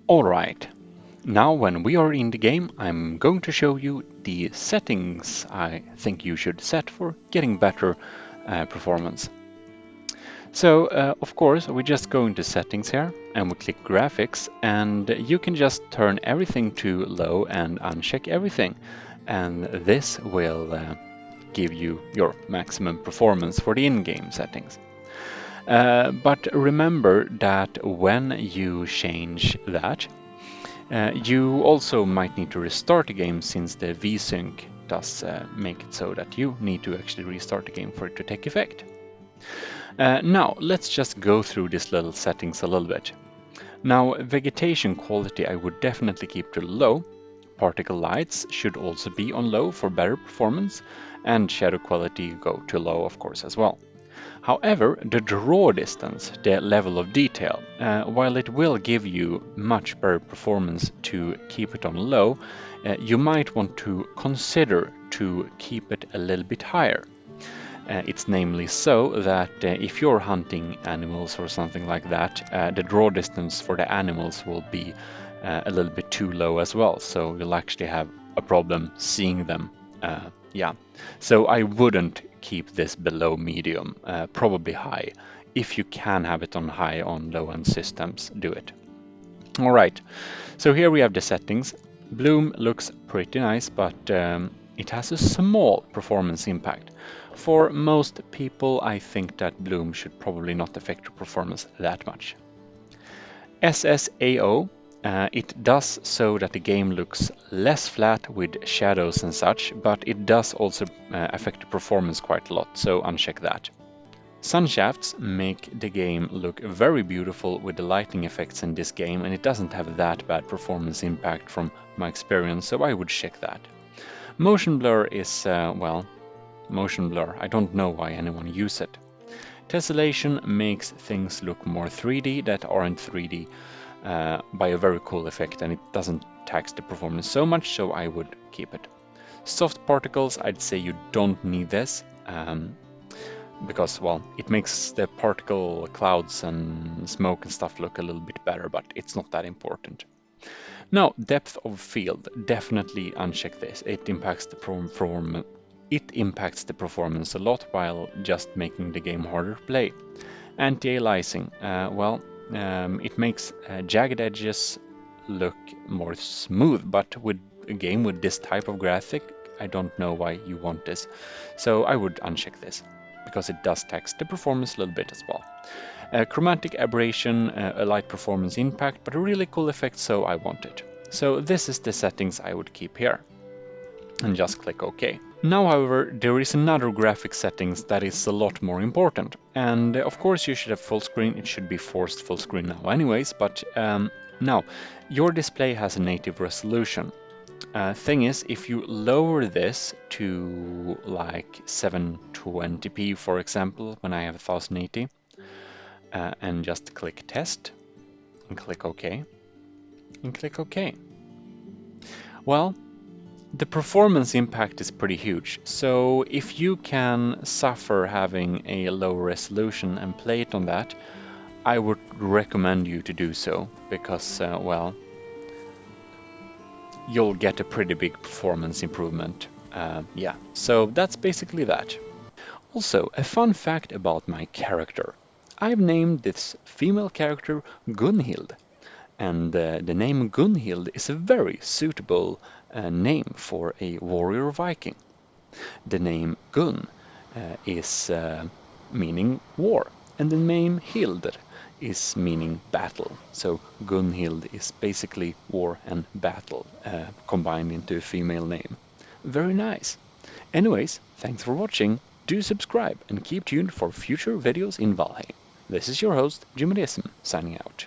Alright, now when we are in the game, I'm going to show you the settings I think you should set for getting better performance. So, of course, we just go into settings here and we click graphics, and you can just turn everything to low and uncheck everything. And this will give you your maximum performance for the in-game settings. But remember that when you change that, you also might need to restart the game, since the VSync does make it so that you need to actually restart the game for it to take effect. Now, let's just go through these little settings a little bit. Now, vegetation quality I would definitely keep to low. Particle lights should also be on low for better performance, and shadow quality go to low, of course, as well. However, the draw distance, the level of detail, while it will give you much better performance to keep it on low, you might want to consider to keep it a little bit higher. It's namely so that if you're hunting animals or something like that, the draw distance for the animals will be a little bit too low as well, so you'll actually have a problem seeing them. Yeah, so I wouldn't keep this below medium, probably high. If you can have it on high on low-end systems, do it. All right, so here we have the settings. Bloom looks pretty nice, but it has a small performance impact. For most people, I think that bloom should probably not affect your performance that much. SSAO, it does so that the game looks less flat with shadows and such, but it does also affect the performance quite a lot, so uncheck that. Sunshafts make the game look very beautiful with the lighting effects in this game, and it doesn't have that bad performance impact from my experience, so I would check that. Motion blur is, well, motion blur. I don't know why anyone uses it. Tessellation makes things look more 3D that aren't 3D by a very cool effect, and it doesn't tax the performance so much, so I would keep it. Soft particles, I'd say you don't need this. Because, well, it makes the particle clouds and smoke and stuff look a little bit better, but it's not that important. Now, depth of field, definitely uncheck this. It impacts the performance a lot while just making the game harder to play. Anti-aliasing, it makes jagged edges look more smooth, but with a game with this type of graphic, I don't know why you want this. So I would uncheck this, because it does tax the performance a little bit as well. Chromatic aberration, a light performance impact, but a really cool effect, so I want it. So this is the settings I would keep here. And just click OK. Now, however, there is another graphic settings that is a lot more important. And of course you should have full screen. It should be forced full screen now anyways, but now your display has a native resolution. Thing is, if you lower this to like 720p, for example, when I have 1080, and just click test and click OK and click OK. Well, the performance impact is pretty huge, so if you can suffer having a low resolution and play it on that, I would recommend you to do so, because, well, you'll get a pretty big performance improvement. Yeah, so that's basically that. Also, a fun fact about my character. I've named this female character Gunhild, and the name Gunhild is a very suitable name for a warrior Viking. The name Gun is meaning war, and the name Hild is meaning battle. So Gunhild is basically war and battle combined into a female name. Very nice. Anyways, thanks for watching. Do subscribe and keep tuned for future videos in Valheim. This is your host, Jimmy signing out.